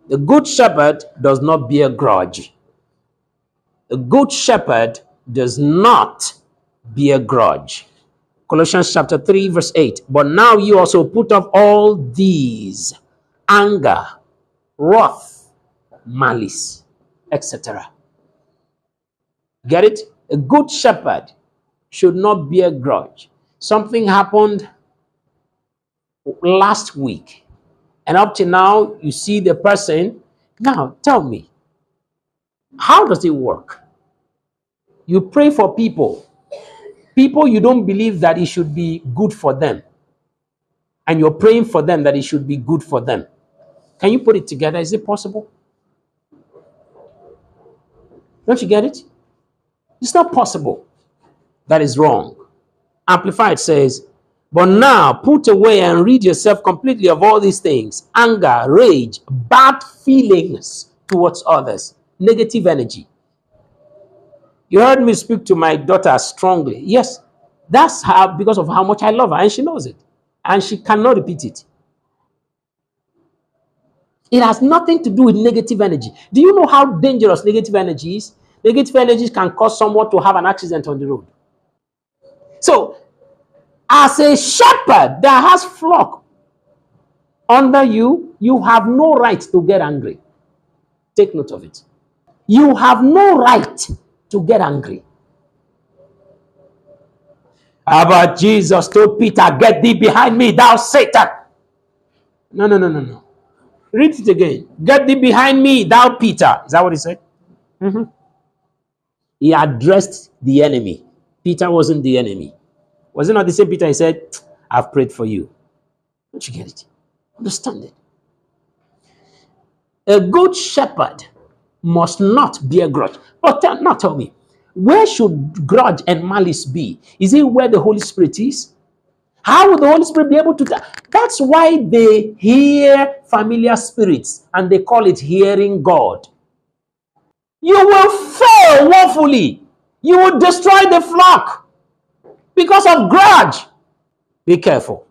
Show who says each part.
Speaker 1: The good shepherd does not bear grudge. The good shepherd does not bear grudge. Colossians chapter 3, verse 8. But now you also put off all these: anger, wrath, malice, etc. Get it? A good shepherd should not bear grudge. Something happened last week, and up to now, you see the person. Now, tell me, how does it work? You pray for people you don't believe that it should be good for them, and you're praying for them that it should be good for them. Can you put it together? Is it possible? Don't you get it? It's not possible. That is wrong. Amplified says, but now put away and rid yourself completely of all these things: anger, rage, bad feelings towards others, negative energy. You heard me speak to my daughter strongly. Yes, that's how, because of how much I love her, and she knows it, and she cannot repeat it. It has nothing to do with negative energy. Do you know how dangerous negative energy is? Negative energies can cause someone to have an accident on the road. So, as a shepherd that has flock under you, you have no right to get angry. Take note of it. You have no right to get angry. But Jesus told Peter, "Get thee behind me, thou Satan." No. Read it again. "Get thee behind me, thou Peter." Is that what he said? He addressed the enemy. Peter wasn't the enemy. Was it not the same Peter? He said, "I've prayed for you." Don't you get it? Understand it? A good shepherd must not bear grudge. But now tell me, where should grudge and malice be? Is it where the Holy Spirit is? How will the Holy Spirit be able to? That's why they hear familiar spirits and they call it hearing God. You will fail woefully. You will destroy the flock because of grudge. Be careful.